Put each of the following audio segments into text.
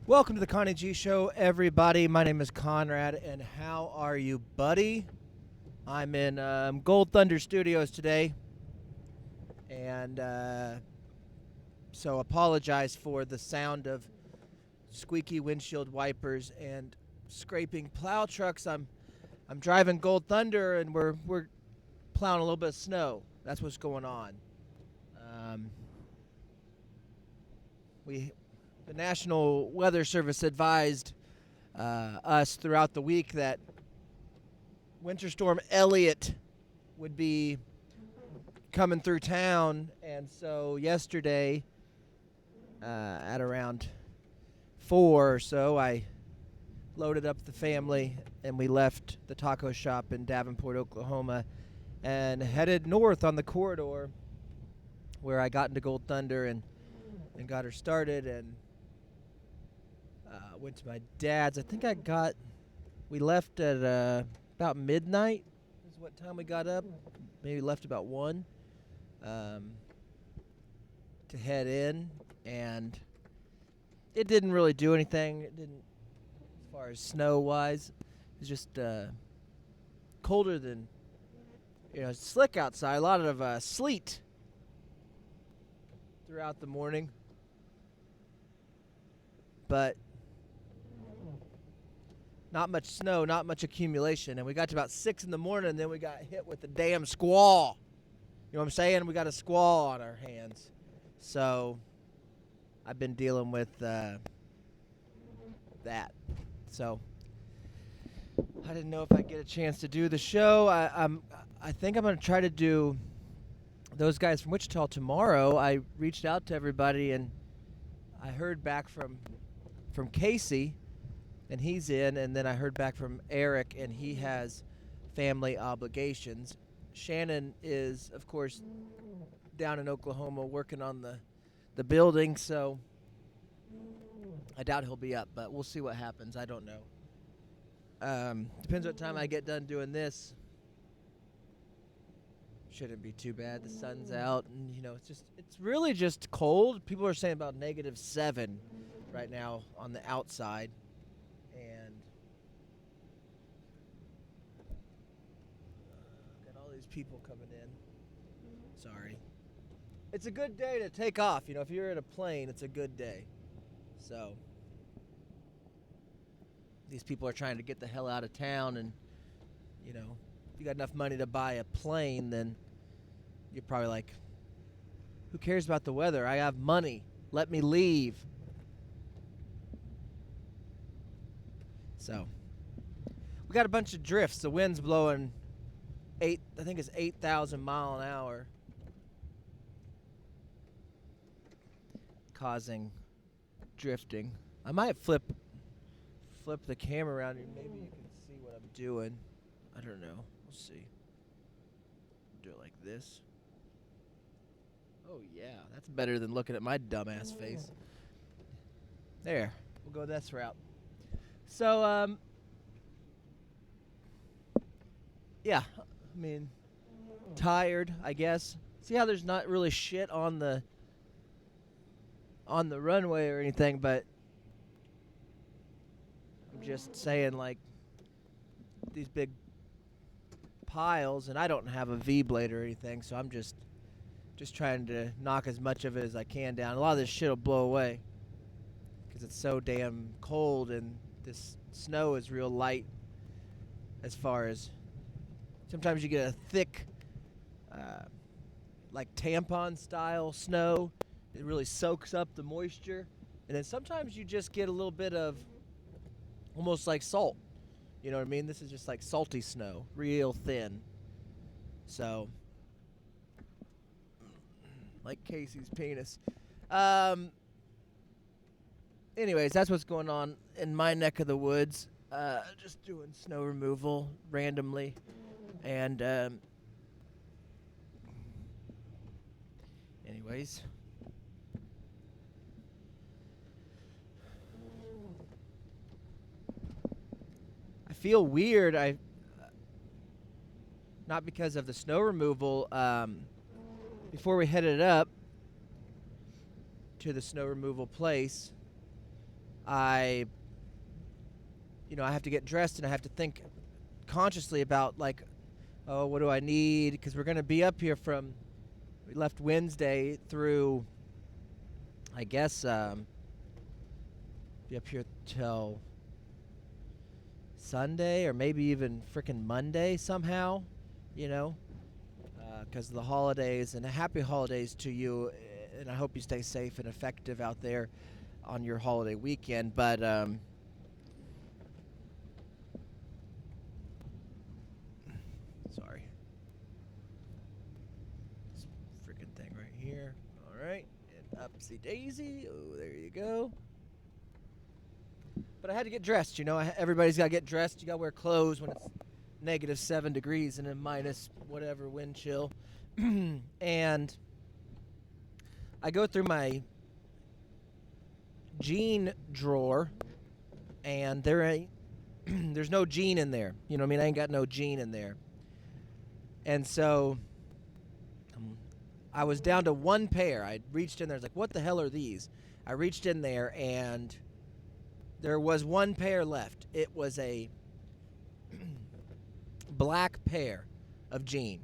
Welcome to the Connie G Show, everybody. My name is Conrad, and how are you, buddy? I'm in Gold Thunder Studios today, and so apologize for the sound of squeaky windshield wipers and scraping plow trucks. I'm driving Gold Thunder, and we're plowing a little bit of snow. That's what's going on. Um, the National Weather Service advised us throughout the week that Winter Storm Elliott would be coming through town, and so yesterday at around 4 or so, I loaded up the family and we left the taco shop in Davenport, Oklahoma, and headed north on the corridor where I got into Gold Thunder and got her started, and went to my dad's. I think we left at about midnight is what time we got up. Maybe left about 1 to head in, and it didn't really do anything. It didn't, as far as snow-wise. It was just colder than, it's slick outside. A lot of sleet throughout the morning. But not much snow, not much accumulation. And we got to about 6 in the morning, and then we got hit with the damn squall. You know what I'm saying? We got a squall on our hands. So I've been dealing with that. So I didn't know if I'd get a chance to do the show. I think I'm going to try to do those guys from Wichita tomorrow. I reached out to everybody, and I heard back from Casey, and he's in, and then I heard back from Eric, and he has family obligations. Shannon is, of course, down in Oklahoma working on the building, so I doubt he'll be up, but we'll see what happens. I don't know. Depends what time I get done doing this. Shouldn't be too bad. The sun's out, and it's really just cold. People are saying about -7 right now on the outside, and got all these people coming in. Sorry. It's a good day to take off. If you're in a plane, it's a good day. So these people are trying to get the hell out of town, and if you got enough money to buy a plane, then you're probably like, who cares about the weather? I have money. Let me leave. So we got a bunch of drifts. The wind's blowing I think it's 8,000 mile an hour, causing drifting. I might flip the camera around here. Maybe you can see what I'm doing. I don't know. We'll see. Do it like this. Oh yeah, that's better than looking at my dumbass face. There. We'll go this route. So, yeah, I mean, tired, I guess. See how there's not really shit on the runway or anything, but I'm just saying, like, these big piles, and I don't have a V-blade or anything, so I'm just trying to knock as much of it as I can down. A lot of this shit will blow away because it's so damn cold, and this snow is real light. As far as sometimes you get a thick, like tampon style snow. It really soaks up the moisture, and then sometimes you just get a little bit of almost like salt. You know what I mean? This is just like salty snow, real thin. So, like Casey's penis. Anyways, that's what's going on in my neck of the woods. Just doing snow removal randomly. And, anyways. I feel weird. Not because of the snow removal. Before we headed up to the snow removal place, I have to get dressed and I have to think consciously about, like, oh, what do I need? Because we're going to be up here we left Wednesday through, I guess, be up here till Sunday or maybe even frickin' Monday somehow, because of the holidays. And happy holidays to you, and I hope you stay safe and effective out there on your holiday weekend. But sorry, this freaking thing right here. All right, and upsy daisy. Oh, there you go. But I had to get dressed, everybody's got to get dressed. You got to wear clothes when it's -7 degrees and then minus whatever wind chill. And I go through my jean drawer, and there's no jean in there. You know what I mean? I ain't got no jean in there. And so I was down to one pair. I reached in there. I was like, what the hell are these? I reached in there, and there was one pair left. It was a black pair of jean.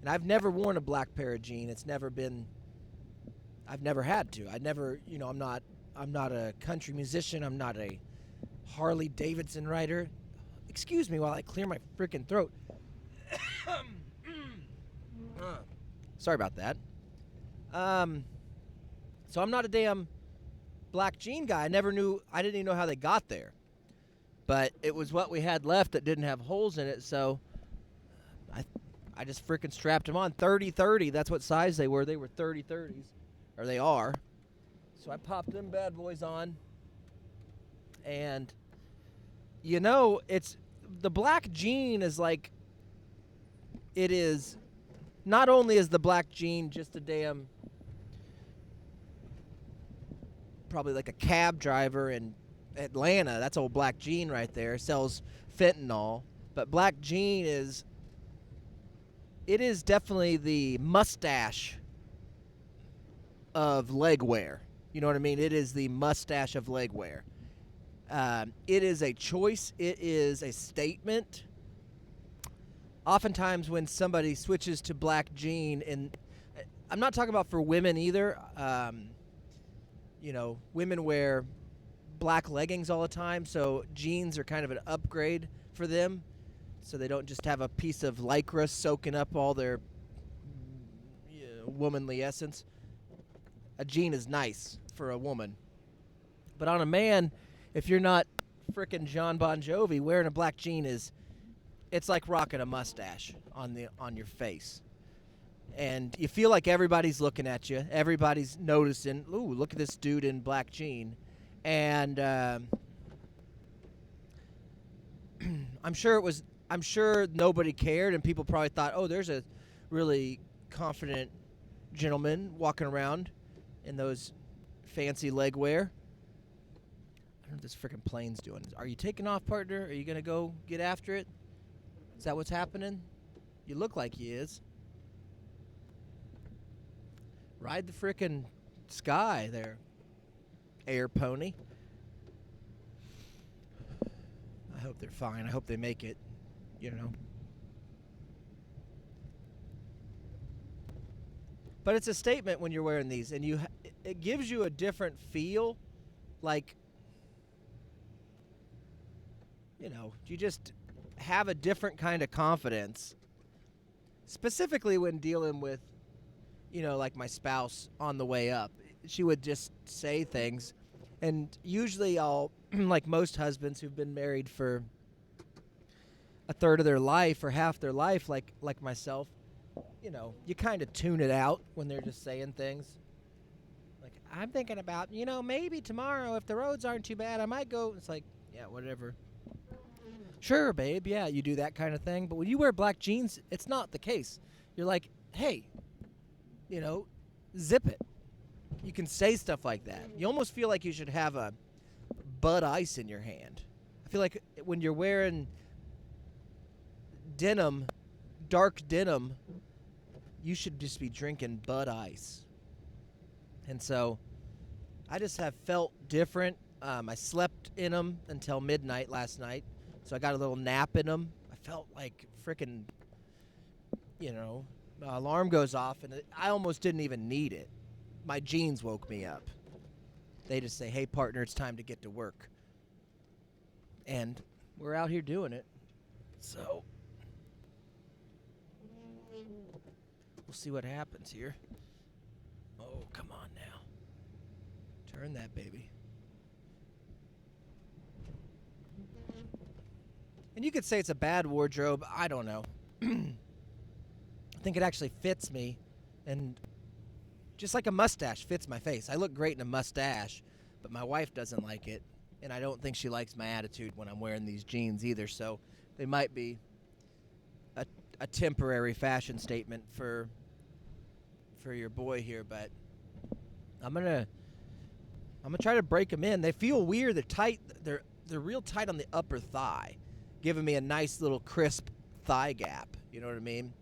And I've never worn a black pair of jean. I've never had to. I never, I'm not a country musician. I'm not a Harley Davidson rider. Excuse me while I clear my freaking throat. Sorry about that. So I'm not a damn black jean guy. I didn't even know how they got there. But it was what we had left that didn't have holes in it, so I just freaking strapped them on. 30-30, that's what size they were. They were 30-30s, or they are. So I popped them bad boys on. And, it's the black jean is like, it is, not only is the black jean just a damn, probably like a cab driver in Atlanta. That's old black jean right there. Sells fentanyl. But black jean is definitely the mustache of leg wear. You know what I mean? It is the mustache of leg wear. It is a choice. It is a statement. Oftentimes when somebody switches to black jean, and I'm not talking about for women either. Women wear black leggings all the time, so jeans are kind of an upgrade for them, so they don't just have a piece of lycra soaking up all their womanly essence. A jean is nice for a woman, but on a man, if you're not frickin' John Bon Jovi, wearing a black jean it's like rocking a mustache on your face. And you feel like everybody's looking at you. Everybody's noticing, ooh, look at this dude in black jean. And I'm sure nobody cared, and people probably thought, oh, there's a really confident gentleman walking around in those fancy leg wear. I don't know what this freaking plane's doing. Are you taking off, partner? Are you going to go get after it? Is that what's happening? You look like he is. Ride the frickin' sky there, air pony. I hope they're fine. I hope they make it, But it's a statement when you're wearing these, and it gives you a different feel, like, you just have a different kind of confidence, specifically when dealing with, like my spouse on the way up. She would just say things, and usually I'll, like most husbands who've been married for a third of their life or half their life, like myself, you kind of tune it out when they're just saying things. Like, I'm thinking about, maybe tomorrow if the roads aren't too bad, I might go. It's like, yeah, whatever. Sure, babe, yeah, you do that kind of thing. But when you wear black jeans, it's not the case. You're like, hey, zip it. You can say stuff like that. You almost feel like you should have a Bud Ice in your hand. I feel like when you're wearing denim, dark denim, you should just be drinking Bud Ice. And so I just have felt different. I slept in them until midnight last night, so I got a little nap in them. I felt like freaking, my alarm goes off, and I almost didn't even need it. My jeans woke me up. They just say, hey, partner, it's time to get to work. And we're out here doing it. So we'll see what happens here. Oh, come on now. Turn that baby. And you could say it's a bad wardrobe. I don't know. I think it actually fits me. And just like a mustache fits my face. I look great in a mustache, but my wife doesn't like it. And I don't think she likes my attitude when I'm wearing these jeans either. So they might be a temporary fashion statement for your boy here. But I'm gonna try to break them in. They feel weird. They're tight. They're real tight on the upper thigh, giving me a nice little crisp thigh gap. You know what I mean?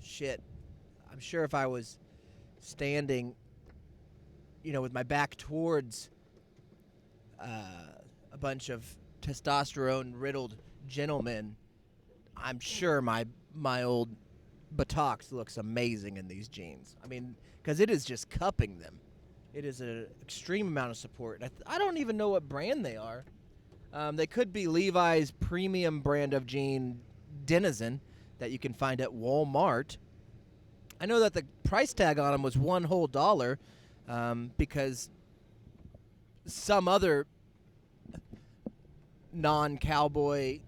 Shit. I'm sure if I was standing, with my back towards a bunch of testosterone-riddled gentlemen, I'm sure my old buttocks looks amazing in these jeans. I mean, because it is just cupping them. It is an extreme amount of support. I don't even know what brand they are. They could be Levi's premium brand of jean Denizen that you can find at Walmart. I know that the price tag on them was $1 whole because some other non-cowboy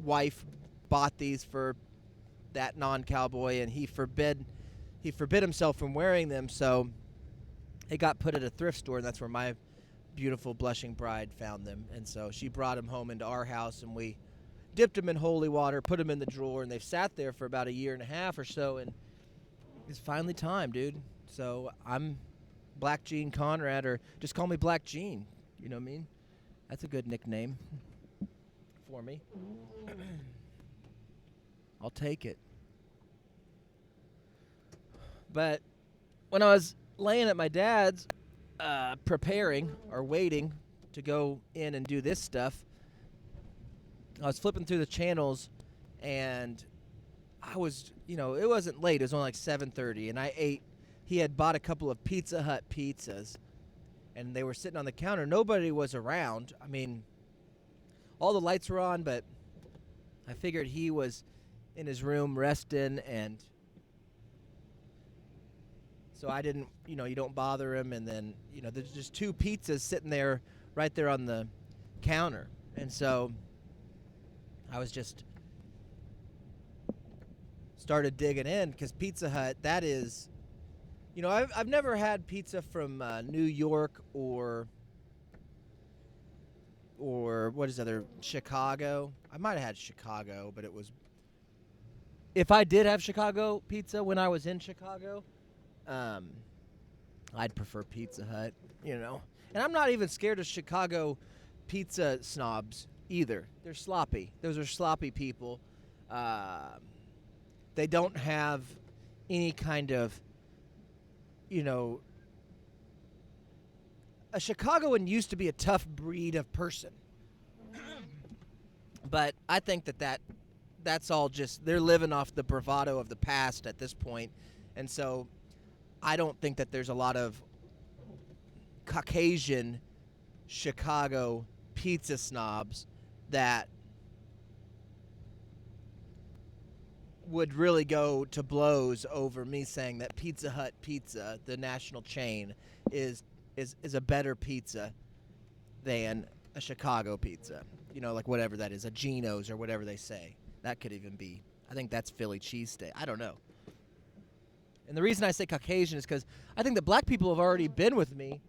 wife bought these for that non-cowboy, and he forbid himself from wearing them, so they got put at a thrift store, and that's where my beautiful blushing bride found them. And so she brought them home into our house, and we dipped them in holy water, put them in the drawer, and they've sat there for about a year and a half or so, and it's finally time, dude. So I'm Black Jean Conrad, or just call me Black Jean. You know what I mean? That's a good nickname for me. I'll take it. But when I was laying at my dad's, preparing or waiting to go in and do this stuff, I was flipping through the channels, and I was, it wasn't late. It was only like 7:30, and I ate. He had bought a couple of Pizza Hut pizzas, and they were sitting on the counter. Nobody was around. I mean, all the lights were on, but I figured he was in his room resting, and so I didn't, you don't bother him. And then, there's just two pizzas sitting there right there on the counter. And so I was just started digging in, because Pizza Hut, that is, I've never had pizza from New York or what is the other, Chicago. I might have had Chicago, but it was, if I did have Chicago pizza when I was in Chicago, I'd prefer Pizza Hut, And I'm not even scared of Chicago pizza snobs either. They're sloppy. Those are sloppy people. They don't have any kind of, a Chicagoan used to be a tough breed of person. But I think that's all just, they're living off the bravado of the past at this point. And so I don't think that there's a lot of Caucasian Chicago pizza snobs that would really go to blows over me saying that Pizza Hut pizza, the national chain, is a better pizza than a Chicago pizza. Like whatever that is, a Geno's or whatever they say. That could even be, I think that's Philly cheesesteak. I don't know. And the reason I say Caucasian is because I think that black people have already been with me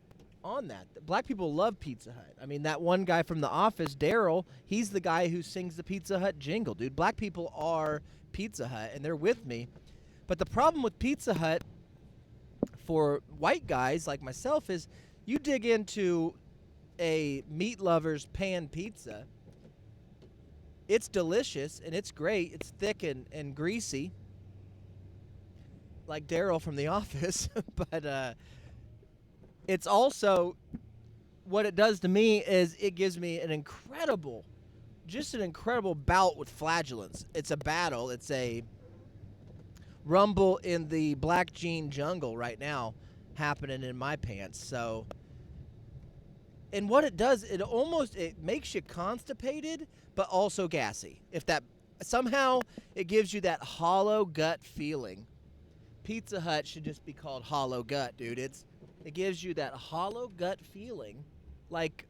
on that. Black people love Pizza Hut. I mean, that one guy from The Office, Daryl, he's the guy who sings the Pizza Hut jingle, dude. Black people are Pizza Hut, and they're with me. But the problem with Pizza Hut for white guys like myself is you dig into a meat lover's pan pizza. It's delicious, and it's great. It's thick and greasy, like Daryl from The Office. But it's also what it does to me is it gives me an incredible bout with flagellants. It's a battle. It's a rumble in the black jean jungle right now happening in my pants. So, and what it does, it makes you constipated, but also gassy. If that somehow it gives you that hollow gut feeling. Pizza Hut should just be called hollow gut, dude. It gives you that hollow gut feeling, like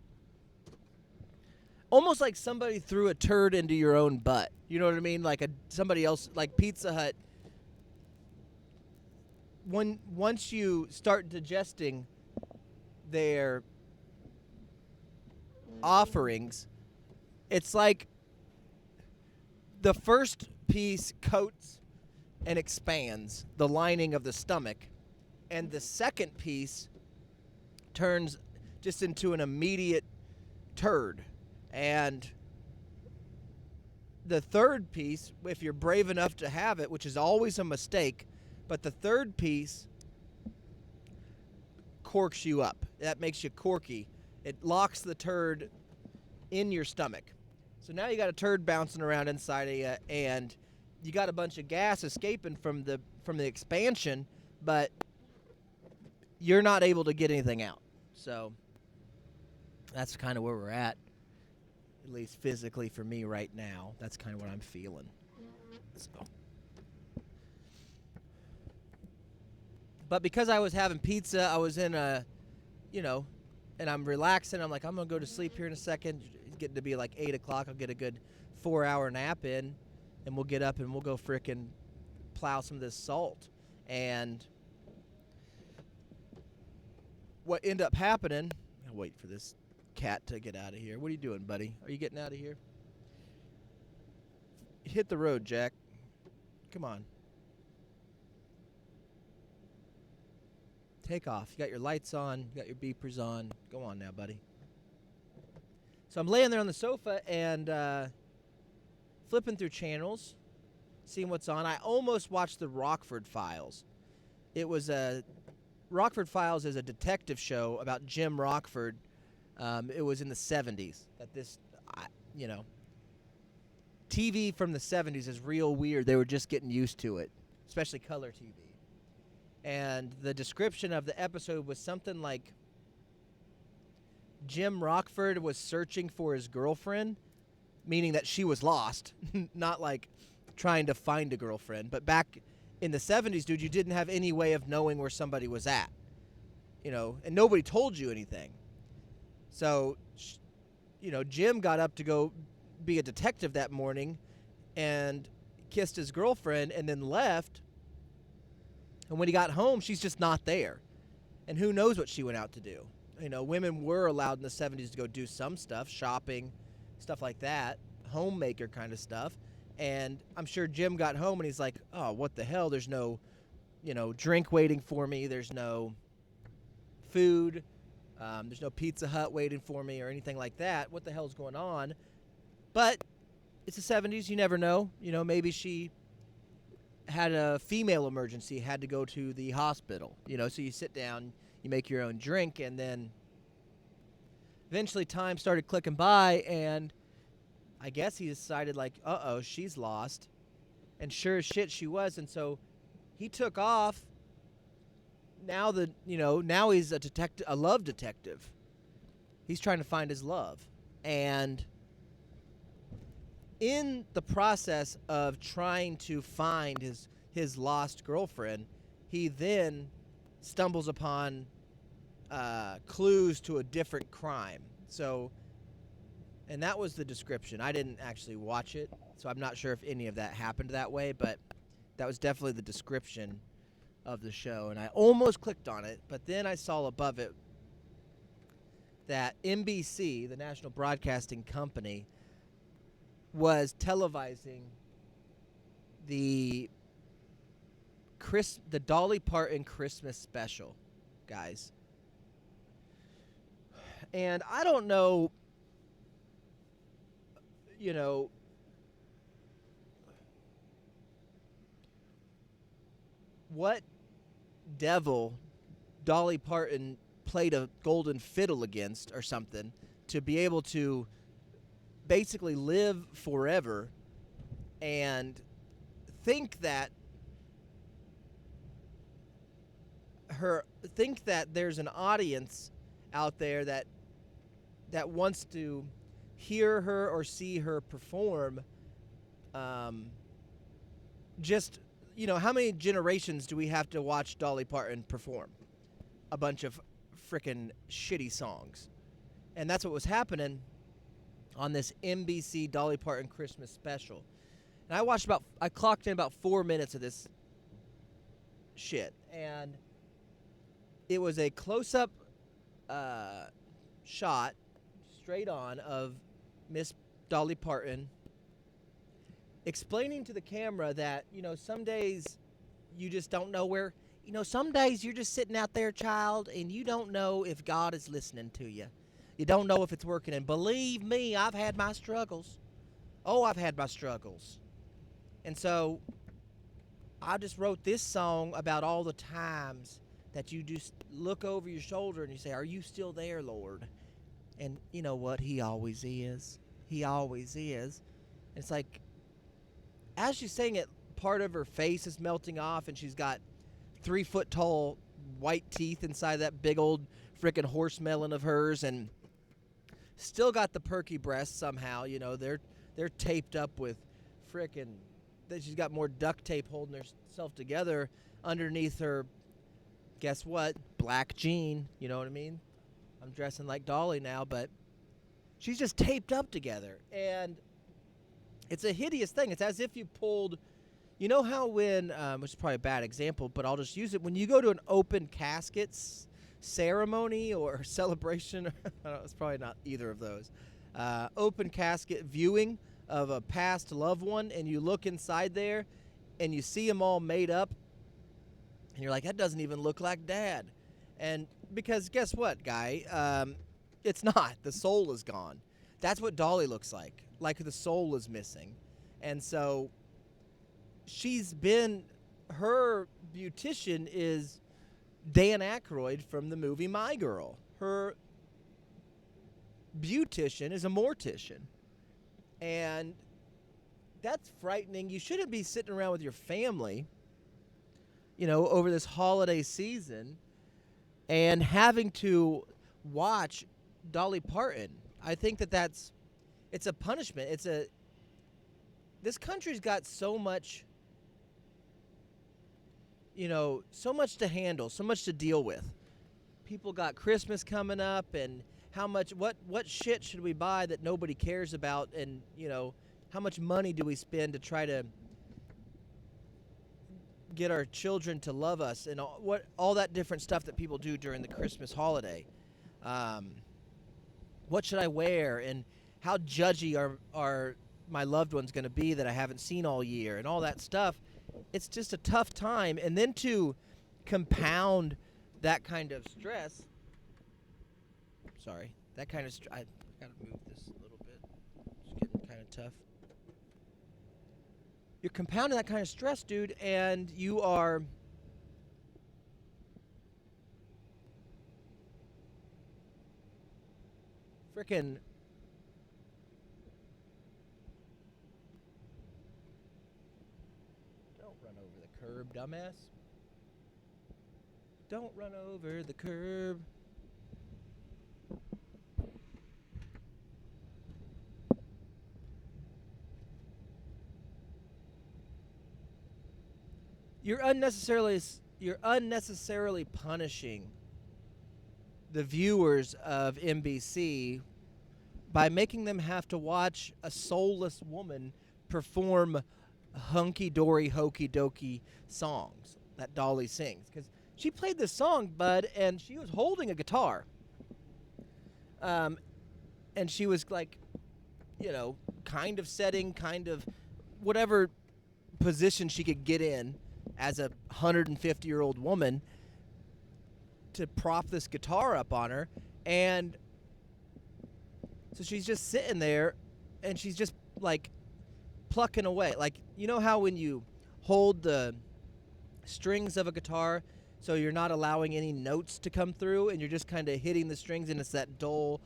almost like somebody threw a turd into your own butt. You know what I mean? Like somebody else, like Pizza Hut. Once you start digesting their offerings, it's like the first piece coats and expands the lining of the stomach, and the second piece turns just into an immediate turd. And the third piece, if you're brave enough to have it, which is always a mistake, but the third piece corks you up. That makes you corky. It locks the turd in your stomach. So now you got a turd bouncing around inside of you, and you got a bunch of gas escaping from the expansion, but you're not able to get anything out. So that's kind of where we're at least physically for me right now. That's kind of what I'm feeling. So. But because I was having pizza, I was in a, and I'm relaxing. I'm like, I'm going to go to sleep here in a second. It's getting to be like 8 o'clock. I'll get a good 4-hour nap in, and we'll get up and we'll go frickin' plow some of this salt. And what ended up happening, I'll wait for this cat to get out of here. What are you doing, buddy? Are you getting out of here? Hit the road, Jack. Come on. Take off. You got your lights on. You got your beepers on. Go on now, buddy. So I'm laying there on the sofa and flipping through channels, seeing what's on. I almost watched the Rockford Files. Rockford Files is a detective show about Jim Rockford. It was in the 70s. TV from the 70s is real weird. They were just getting used to it, especially color TV. And the description of the episode was something like Jim Rockford was searching for his girlfriend, meaning that she was lost, not like trying to find a girlfriend. But back in the 70s, dude, you didn't have any way of knowing where somebody was at, and nobody told you anything. So, Jim got up to go be a detective that morning and kissed his girlfriend and then left. And when he got home, she's just not there. And who knows what she went out to do. Women were allowed in the 70s to go do some stuff, shopping, stuff like that, homemaker kind of stuff. And I'm sure Jim got home and he's like, oh, what the hell? There's no, drink waiting for me. There's no food. There's no Pizza Hut waiting for me or anything like that. What the hell's going on? But it's the 70s. You never know. Maybe she had a female emergency, had to go to the hospital. So you sit down, you make your own drink, and then eventually time started clicking by, and I guess he decided, like, uh-oh, she's lost. And sure as shit, she was. And so he took off. Now he's a love detective. He's trying to find his love. And in the process of trying to find his lost girlfriend, he then stumbles upon clues to a different crime. So, and that was the description. I didn't actually watch it, so I'm not sure if any of that happened that way, but that was definitely the description of the show. And I almost clicked on it, but then I saw above it that NBC, the National Broadcasting Company, was televising the Dolly Parton Christmas special, guys. And I don't know, what devil Dolly Parton played a golden fiddle against or something, to be able to basically live forever and think that there's an audience out there that wants to hear her or see her perform. Just, how many generations do we have to watch Dolly Parton perform? A bunch of frickin' shitty songs. And that's what was happening on this NBC Dolly Parton Christmas special. And I clocked in about 4 minutes of this shit. And it was a close-up shot, straight on, of Miss Dolly Parton explaining to the camera that, some days you just don't know where, some days you're just sitting out there, child, and you don't know if God is listening to you. You don't know if it's working. And believe me, I've had my struggles. Oh, I've had my struggles. And so I just wrote this song about all the times that you just look over your shoulder and you say, are you still there, Lord? And you know what? He always is. He always is. And it's like, as she's saying it, part of her face is melting off, and she's got 3-foot tall white teeth inside that big old frickin' horse melon of hers, and still got the perky breasts somehow. They're taped up with frickin'. She's got more duct tape holding herself together underneath her. Guess what? Black jean. You know what I mean? I'm dressing like Dolly now, but she's just taped up together, and it's a hideous thing. It's as if you pulled, how when, which is probably a bad example, but I'll just use it. When you go to an open caskets ceremony or celebration, it's probably not either of those, open casket viewing of a past loved one, and you look inside there and you see them all made up, and you're like, that doesn't even look like Dad. And because guess what, guy? It's not. The soul is gone. That's what Dolly looks like the soul is missing. And so her beautician is Dan Aykroyd from the movie My Girl. Her beautician is a mortician. And that's frightening. You shouldn't be sitting around with your family, over this holiday season and having to watch Dolly Parton. I think it's a punishment. This country's got so much, so much to handle, so much to deal with. People got Christmas coming up, and what shit should we buy that nobody cares about, and, how much money do we spend to try to get our children to love us, and all that different stuff that people do during the Christmas holiday. What should I wear, and how judgy are my loved ones going to be that I haven't seen all year, and all that stuff. It's just a tough time. And then to compound that kind of stress, I got to move this a little bit. It's getting kind of tough. You're compounding that kind of stress, dude, and you are frickin' don't run over the curb, dumbass. Don't run over the curb. You're unnecessarily punishing the viewers of NBC by making them have to watch a soulless woman perform hunky-dory, hokey-dokey songs that Dolly sings. Because she played this song, bud, and she was holding a guitar. And she was like, kind of setting, kind of whatever position she could get in as a 150-year-old woman to prop this guitar up on her. And so she's just sitting there, and she's just, like, plucking away. Like, how when you hold the strings of a guitar so you're not allowing any notes to come through, and you're just kind of hitting the strings, and it's that dull,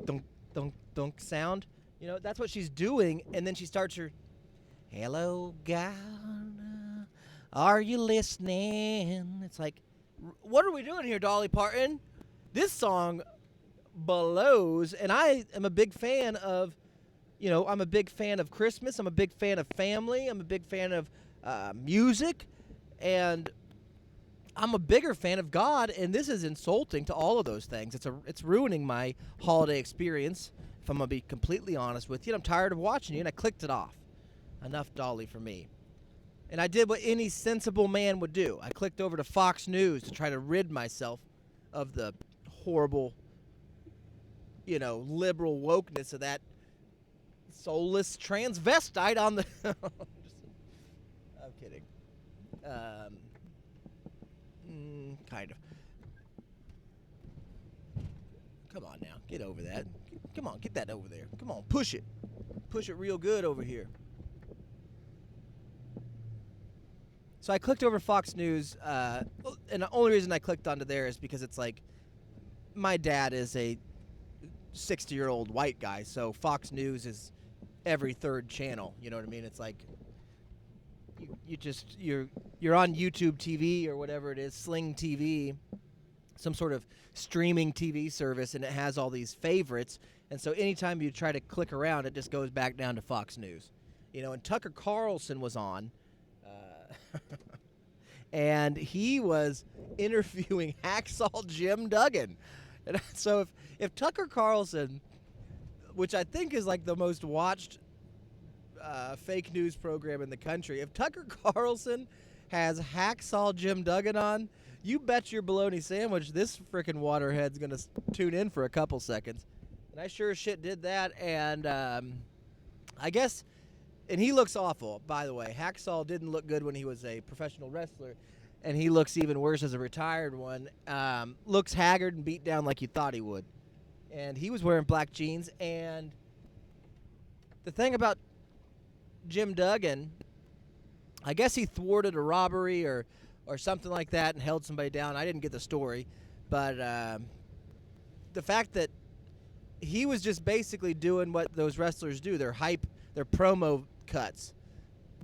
dunk, dunk, dunk sound. You know, that's what she's doing, and then she starts her, "Hello, God, are you listening?" It's like, what are we doing here, Dolly Parton? This song blows, and I am a big fan of, I'm a big fan of Christmas. I'm a big fan of family. I'm a big fan of music, and I'm a bigger fan of God. And this is insulting to all of those things. It's ruining my holiday experience. If I'm gonna be completely honest with you, I'm tired of watching you, and I clicked it off. Enough Dolly for me. And I did what any sensible man would do. I clicked over to Fox News to try to rid myself of the horrible, liberal wokeness of that soulless transvestite on the... I'm kidding. Kind of. Come on now. Get over that. Come on, get that over there. Come on, push it. Push it real good over here. So I clicked over Fox News, and the only reason I clicked onto there is because it's like, my dad is a 60-year-old white guy, so Fox News is every third channel. You know what I mean? It's like you're on YouTube TV or whatever it is, Sling TV, some sort of streaming TV service, and it has all these favorites. And so anytime you try to click around, it just goes back down to Fox News. And Tucker Carlson was on. And he was interviewing Hacksaw Jim Duggan. And so if Tucker Carlson, which I think is like the most watched fake news program in the country, if Tucker Carlson has Hacksaw Jim Duggan on, you bet your bologna sandwich this frickin' waterhead's going to tune in for a couple seconds. And I sure as shit did that, and I guess... And he looks awful, by the way. Hacksaw didn't look good when he was a professional wrestler, and he looks even worse as a retired one. Looks haggard and beat down like you thought he would. And he was wearing black jeans. And the thing about Jim Duggan, I guess he thwarted a robbery or something like that and held somebody down. I didn't get the story. But the fact that he was just basically doing what those wrestlers do, their promo cuts,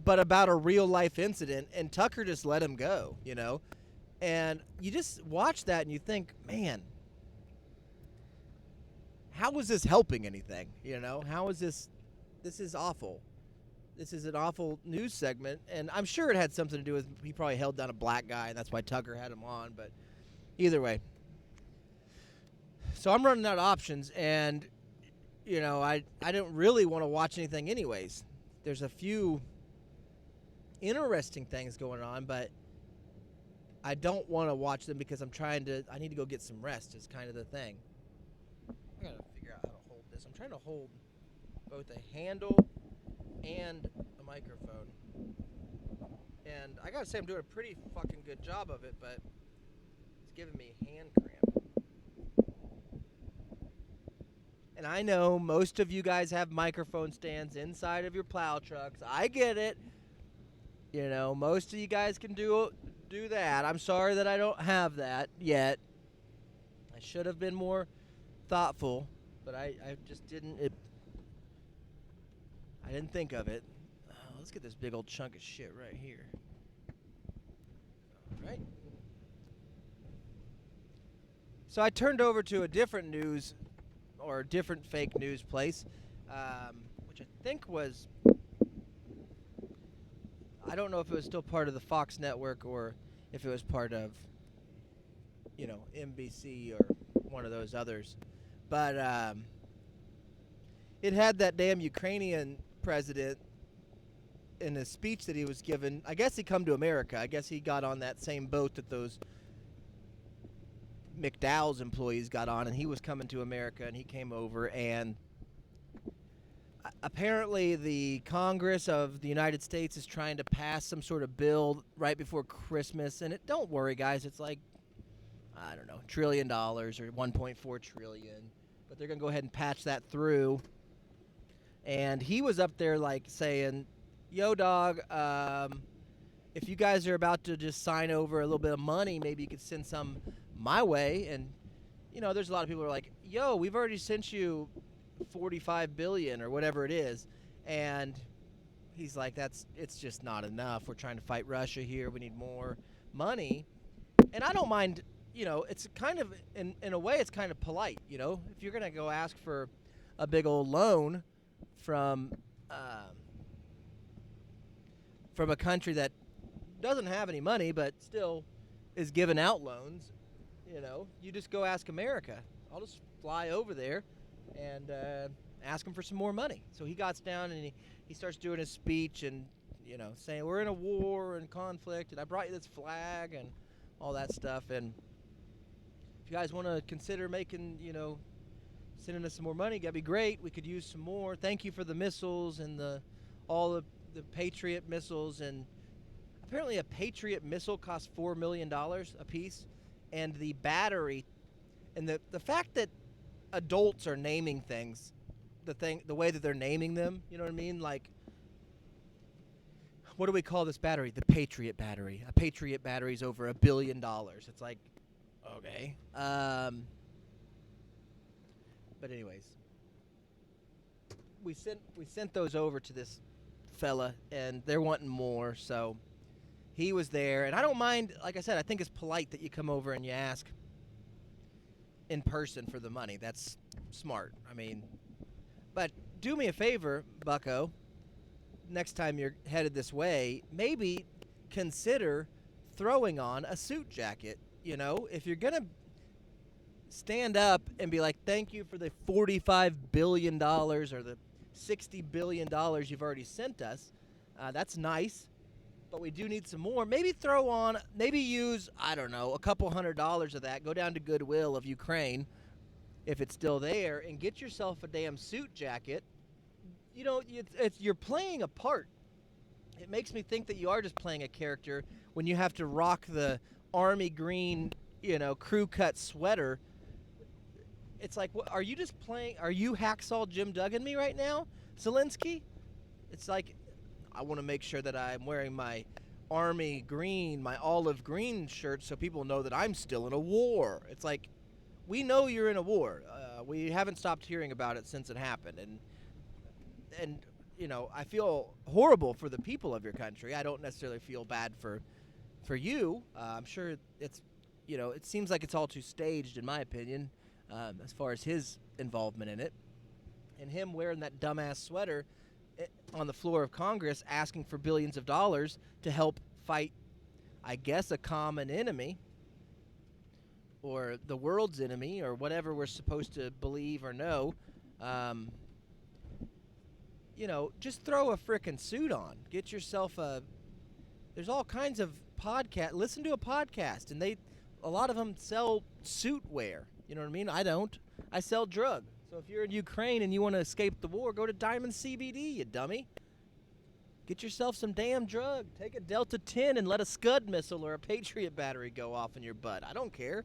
but about a real life incident, and Tucker just let him go, and you just watch that and you think, man, how is this helping anything? How is this is awful. This is an awful news segment, and I'm sure it had something to do with he probably held down a black guy, and that's why Tucker had him on, but either way. So I'm running out of options, and I don't really want to watch anything anyways. There's a few interesting things going on, but I don't want to watch them because I need to go get some rest is kind of the thing. I got to figure out how to hold this. I'm trying to hold both a handle and a microphone. And I got to say I'm doing a pretty fucking good job of it, but it's giving me hand cramp. And I know most of you guys have microphone stands inside of your plow trucks. I get it. Most of you guys can do that. I'm sorry that I don't have that yet. I should have been more thoughtful, but I just didn't. I didn't think of it. Let's get this big old chunk of shit right here. All right. So I turned over to a different news or a different fake news place, which I think was, I don't know if it was still part of the Fox network or if it was part of, NBC or one of those others. But it had that damn Ukrainian president in a speech that he was given. I guess he come to America. I guess he got on that same boat that those McDowell's employees got on, and he was coming to America, and he came over, and apparently the Congress of the United States is trying to pass some sort of bill right before Christmas, and don't worry guys, it's like, I don't know, $1 trillion or 1.4 trillion, but they're gonna go ahead and patch that through. And he was up there like saying, yo dog, if you guys are about to just sign over a little bit of money, maybe you could send some my way. And there's a lot of people who are like, yo, we've already sent you 45 billion or whatever it is, and he's like, it's just not enough. We're trying to fight Russia here. We need more money. And I don't mind, it's kind of, in a way, it's kind of polite, if you're going to go ask for a big old loan from a country that doesn't have any money but still is giving out loans, you just go ask America. I'll just fly over there and ask him for some more money. So he gets down and he starts doing his speech and, saying we're in a war and conflict and I brought you this flag and all that stuff. And if you guys want to consider making, sending us some more money, that'd be great. We could use some more. Thank you for the missiles and all the Patriot missiles. And apparently a Patriot missile costs $4 million a piece. And the battery, and the fact that adults are naming things, the way that they're naming them, you know what I mean? Like, what do we call this battery? The Patriot battery. A Patriot battery is over $1 billion. It's like, okay. But anyways, we sent those over to this fella, and they're wanting more. So he was there, and I don't mind. Like I said, I think it's polite that you come over and you ask in person for the money. That's smart. I mean, but do me a favor, Bucko. Next time you're headed this way, maybe consider throwing on a suit jacket. If you're going to stand up and be like, thank you for the $45 billion or the $60 billion you've already sent us, that's nice, but we do need some more. Maybe use, I don't know, a couple $100 of that, go down to Goodwill of Ukraine, if it's still there, and get yourself a damn suit jacket. You're playing a part. It makes me think that you are just playing a character when you have to rock the army green, crew cut sweater. It's like, are you just playing? Are you Hacksaw Jim Duggan me right now, Zelensky? It's like, I want to make sure that I'm wearing my army green, my olive green shirt so people know that I'm still in a war. It's like, we know you're in a war. We haven't stopped hearing about it since it happened. And I feel horrible for the people of your country. I don't necessarily feel bad for you. I'm sure it's, it seems like it's all too staged, in my opinion, as far as his involvement in it. And him wearing that dumbass sweater on the floor of Congress asking for billions of dollars to help fight, I guess, a common enemy or the world's enemy or whatever we're supposed to believe or know. Just throw a frickin' suit on. Get yourself there's all kinds of podcasts. Listen to a podcast, and a lot of them sell suit wear. You know what I mean? I don't. I sell drugs. So if you're in Ukraine and you want to escape the war, go to Diamond CBD, you dummy. Get yourself some damn drug. Take a Delta 10 and let a Scud missile or a Patriot battery go off in your butt. I don't care.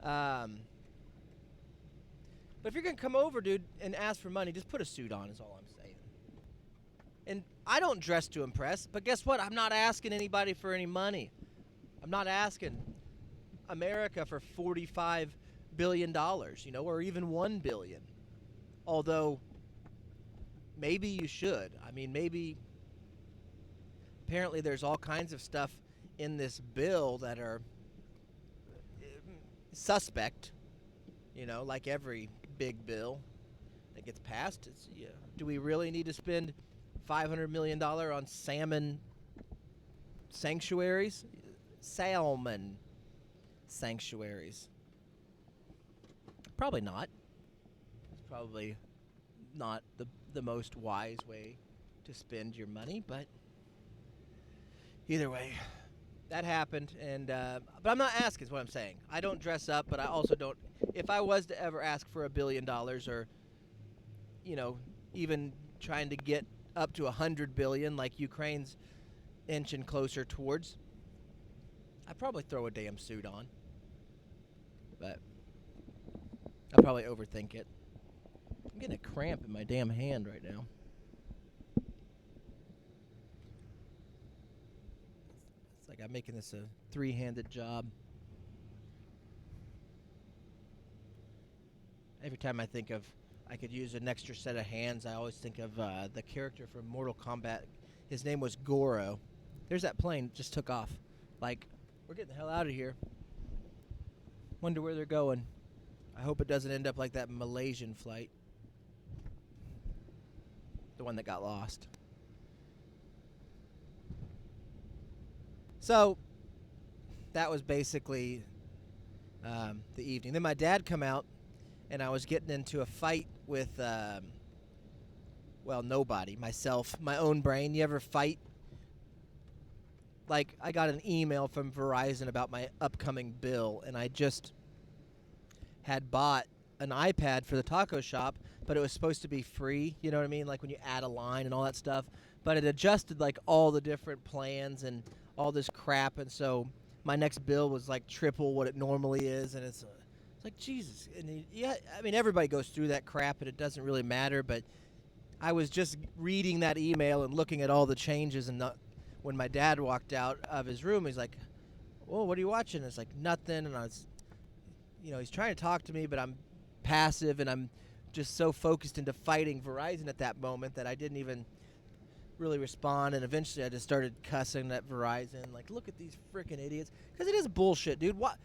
But if you're going to come over, dude, and ask for money, just put a suit on is all I'm saying. And I don't dress to impress, but guess what? I'm not asking anybody for any money. I'm not asking America for $45 billion, or even $1 billion. Although, maybe you should. I mean, apparently there's all kinds of stuff in this bill that are suspect, like every big bill that gets passed. Do we really need to spend $500 million on salmon sanctuaries? Salmon sanctuaries. Probably not. It's probably not the most wise way to spend your money, but either way, that happened, and but I'm not asking is what I'm saying. I don't dress up, but I also don't. If I was to ever ask for $1 billion or, even trying to get up to 100 billion like Ukraine's inching closer towards, I'd probably throw a damn suit on. But I'll probably overthink it. I'm getting a cramp in my damn hand right now. Like I'm making this a three-handed job. Every time I think of I could use an extra set of hands, I always think of the character from Mortal Kombat. His name was Goro. There's that plane just took off. Like, we're getting the hell out of here. Wonder where they're going. I hope it doesn't end up like that Malaysian flight. The one that got lost. So, that was basically the evening. Then my dad come out, and I was getting into a fight with, nobody. Myself, my own brain. You ever fight? Like, I got an email from Verizon about my upcoming bill, and I just had bought an iPad for the taco shop, but it was supposed to be free, you know what I mean? Like when you add a line and all that stuff. But it adjusted like all the different plans and all this crap, and so my next bill was like triple what it normally is, and it's like, Jesus. And yeah, I mean, everybody goes through that crap, and it doesn't really matter, but I was just reading that email and looking at all the changes, and when my dad walked out of his room, he's like, "Whoa, what are you watching?" It's like, "Nothing." And I was, he's trying to talk to me, but I'm passive, and I'm just so focused into fighting Verizon at that moment that I didn't even really respond. And eventually I just started cussing at Verizon, like, look at these freaking idiots. Because it is bullshit, dude. What?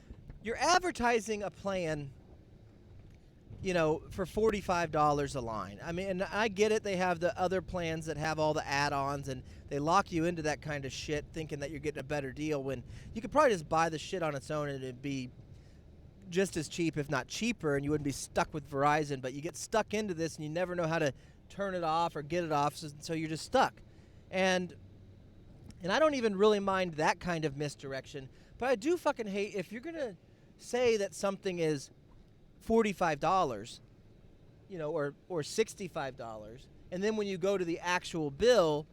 You're advertising a plan, for $45 a line. I mean, and I get it. They have the other plans that have all the add-ons, and they lock you into that kind of shit thinking that you're getting a better deal when you could probably just buy the shit on its own and it'd be just as cheap, if not cheaper, and you wouldn't be stuck with Verizon. But you get stuck into this, and you never know how to turn it off or get it off, so you're just stuck. And I don't even really mind that kind of misdirection, but I do fucking hate if you're going to say that something is $45, or $65, and then when you go to the actual bill,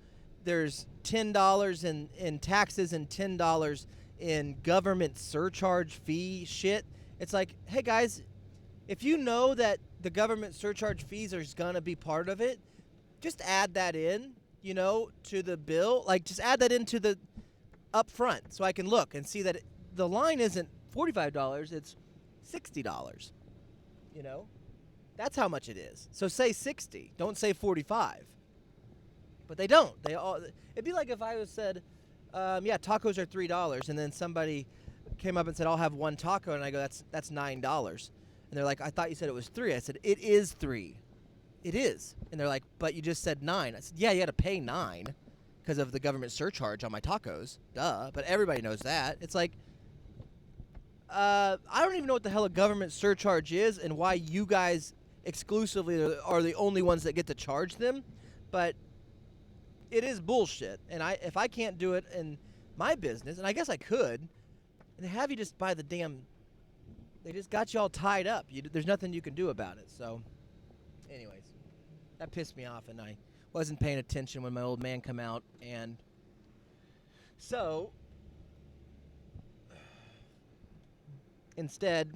there's $10 in taxes and $10 in government surcharge fee shit. It's like, hey guys, if you know that the government surcharge fees are going to be part of it, just add that in, to the bill. Like, just add that into the up front so I can look and see that the line isn't $45, it's $60. That's how much it is. So say 60, don't say 45. But they don't. It'd be like if I was said, tacos are $3, and then somebody came up and said, I'll have one taco, and I go, that's $9. And they're like, I thought you said it was 3. I said, it is 3. It is. And they're like, but you just said 9. I said, yeah, you had to pay 9 because of the government surcharge on my tacos. Duh. But everybody knows that. It's like, I don't even know what the hell a government surcharge is and why you guys exclusively are the only ones that get to charge them. But it is bullshit. And if I can't do it in my business, and I guess I could, and have you just buy the damn, they just got you all tied up. There's nothing you can do about it. So, anyways, that pissed me off, and I wasn't paying attention when my old man come out. And so instead,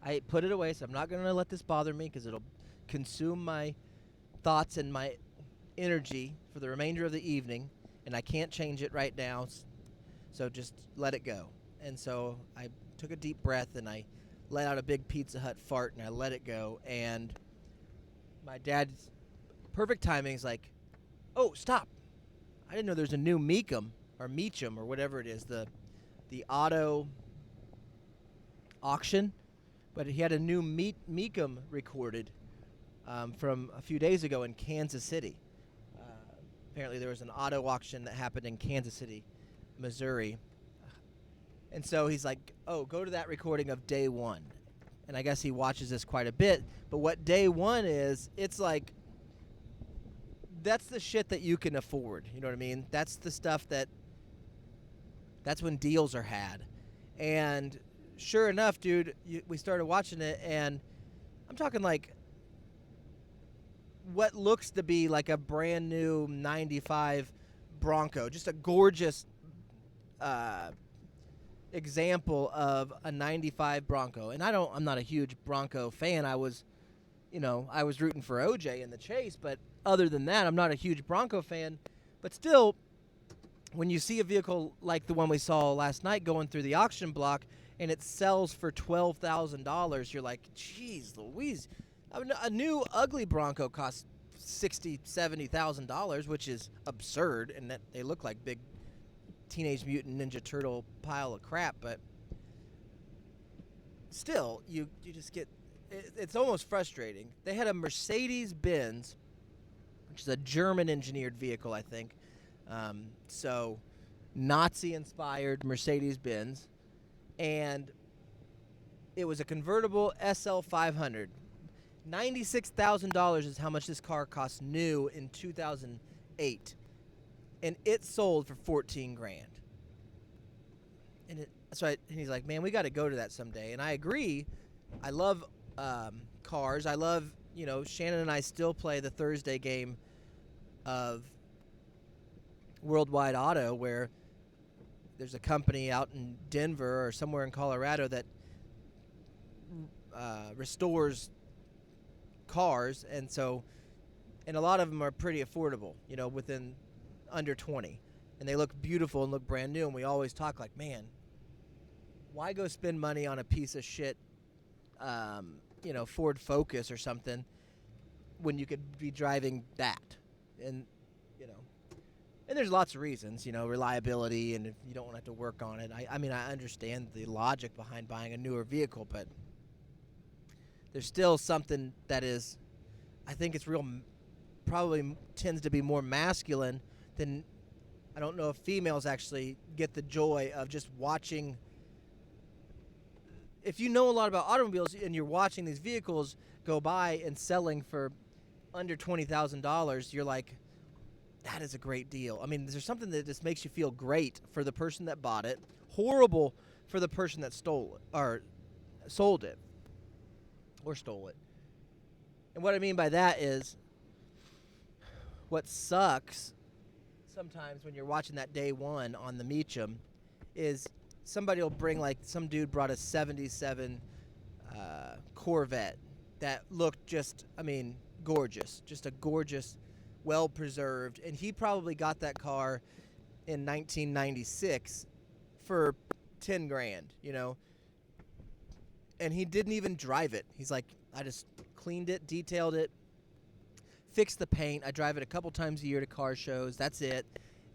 I put it away, so I'm not going to let this bother me because it'll consume my thoughts and my energy for the remainder of the evening, and I can't change it right now, so just let it go. And so I took a deep breath, and I let out a big Pizza Hut fart, and I let it go, and my dad's perfect timing is like, oh, stop. I didn't know there's a new Meacham, or whatever it is, the auto auction, but he had a new Meacham recorded from a few days ago in Kansas City. Apparently there was an auto auction that happened in Kansas City, Missouri. And so he's like, oh, go to that recording of day one. And I guess he watches this quite a bit. But what day one is, it's like, that's the shit that you can afford. You know what I mean? That's the stuff that's when deals are had. And sure enough, dude, we started watching it, and I'm talking like what looks to be like a brand new 95 Bronco, just a gorgeous example of a 95 Bronco. And I'm not a huge Bronco fan. I was rooting for OJ in the chase, but other than that, I'm not a huge Bronco fan. But still, when you see a vehicle like the one we saw last night going through the auction block and it sells for $12,000, you're like, geez Louise, a new ugly Bronco costs $60,000-$70,000, which is absurd, and that they look like big Teenage Mutant Ninja Turtle pile of crap. But still, you just get, it's almost frustrating. They had a Mercedes-Benz, which is a German-engineered vehicle, I think. So Nazi-inspired Mercedes-Benz, and it was a convertible SL 500. $96,000 is how much this car cost new in 2008, and it sold for 14 grand. And and he's like, man, we got to go to that someday. And I agree. I love cars. I love, Shannon and I still play the Thursday game of Worldwide Auto, where there's a company out in Denver or somewhere in Colorado that restores cars, and a lot of them are pretty affordable, within under 20, and they look beautiful and look brand new. And we always talk like, man, why go spend money on a piece of shit, Ford Focus or something, when you could be driving that? And and there's lots of reasons, reliability, and if you don't want to have to work on it. I mean, I understand the logic behind buying a newer vehicle, but there's still something that is, I think it's probably tends to be more masculine than, I don't know if females actually get the joy of just watching. If you know a lot about automobiles and you're watching these vehicles go by and selling for under $20,000, you're like, that is a great deal. I mean, there's something that just makes you feel great for the person that bought it, horrible for the person that stole it or sold it or stole it. And what I mean by that is, what sucks sometimes when you're watching that day one on the Meacham is somebody will bring, like, some dude brought a 77 Corvette that looked just, gorgeous. Just a gorgeous, well-preserved. And he probably got that car in 1996 for 10 grand, And he didn't even drive it. He's like, I just cleaned it, detailed it, fixed the paint. I drive it a couple times a year to car shows. That's it.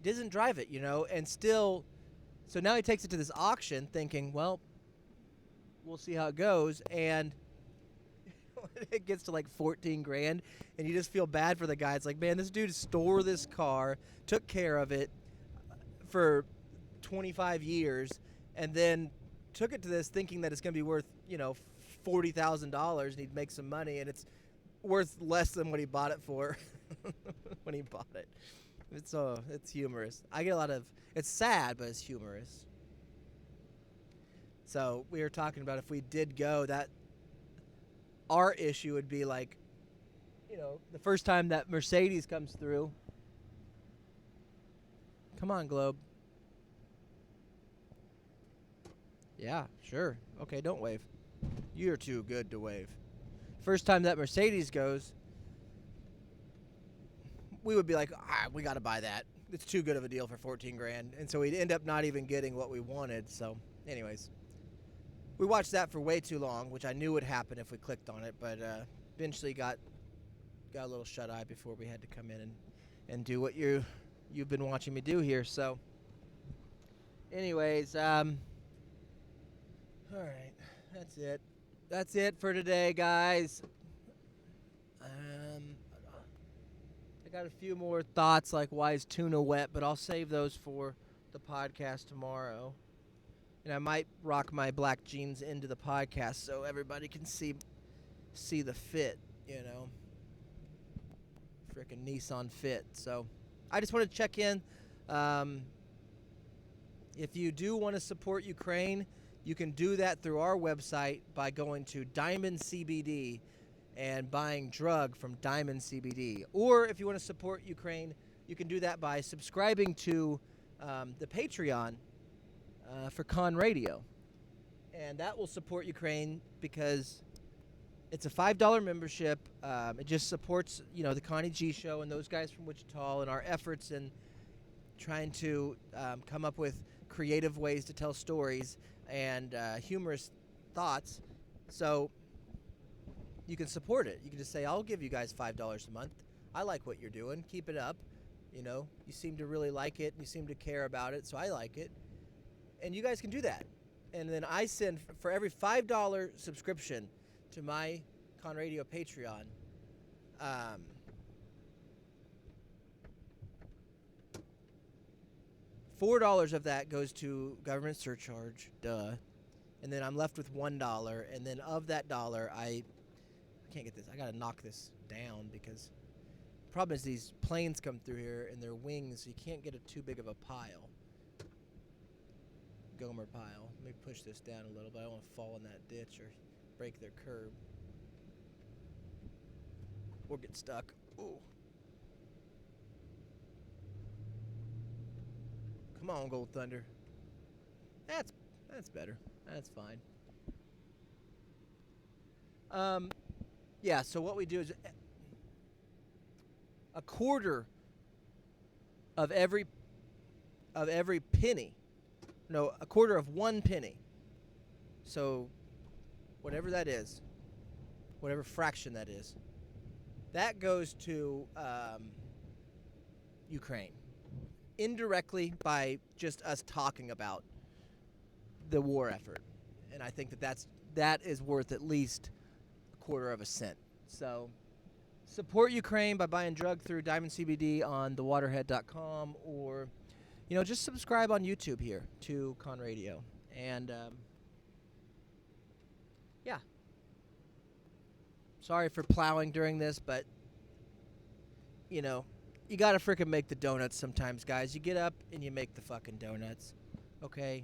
He doesn't drive it, and still. So now he takes it to this auction thinking, well, we'll see how it goes. And it gets to like 14 grand, and you just feel bad for the guy. It's like, man, this dude stole this car, took care of it for 25 years, and then took it to this thinking that it's going to be worth, $40,000, and he'd make some money, and it's worth less than what he bought it for when he bought it. It's humorous. I get a lot of, it's sad, but it's humorous. So we were talking about, if we did go, that our issue would be like, the first time that Mercedes comes through. Come on, Globe. Yeah, sure. Okay, don't wave. You're too good to wave. First time that Mercedes goes, we would be like, we got to buy that. It's too good of a deal for 14 grand. And so we'd end up not even getting what we wanted. So anyways, we watched that for way too long, which I knew would happen if we clicked on it, but eventually got a little shut-eye before we had to come in and do what you've been watching me do here. So anyways, all right, that's it. That's it for today, guys. I got a few more thoughts, like why is tuna wet, but I'll save those for the podcast tomorrow. And I might rock my black jeans into the podcast so everybody can see the fit, Frickin' Nissan Fit. So I just want to check in. If you do want to support Ukraine, you can do that through our website by going to Diamond CBD and buying drug from Diamond CBD. Or if you want to support Ukraine, you can do that by subscribing to the Patreon for Con Radio. And that will support Ukraine because it's a $5 membership. It just supports, the Connie G Show and those guys from Wichita and our efforts trying to come up with creative ways to tell stories and humorous thoughts. So you can support it. You can just say, I'll give you guys $5 a month. I like what you're doing. Keep it up. You know, you seem to really like it. You seem to care about it, so I like it. And you guys can do that. And then I send, for every $5 subscription to my Con Radio Patreon, $4 of that goes to government surcharge, duh. And then I'm left with $1. And then of that dollar, I can't get this. I gotta knock this down because the problem is these planes come through here and their wings, so you can't get too big of a pile. Gomer pile. Let me push this down a little bit. I don't want to fall in that ditch or break their curb. Or get stuck. Ooh. Come on, Gold Thunder. That's better. That's fine. Yeah, so what we do is a quarter of every penny. No, a quarter of 1 penny. So whatever that is, whatever fraction that is, that goes to Ukraine. Indirectly by just us talking about the war effort. And I think that is worth at least a quarter of a cent. So support Ukraine by buying drug through Diamond CBD on thewaterhead.com, or just subscribe on YouTube here to Con Radio. And yeah. Sorry for plowing during this, but you gotta frickin' make the donuts sometimes, guys. You get up and you make the fucking donuts, okay?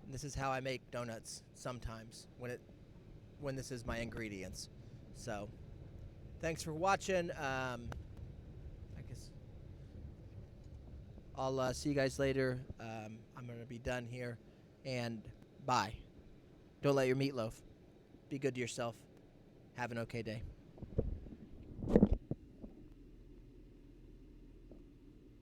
And this is how I make donuts sometimes when this is my ingredients. So, thanks for watching. I guess I'll see you guys later. I'm gonna be done here, and bye. Don't let your meatloaf. Be good to yourself. Have an okay day.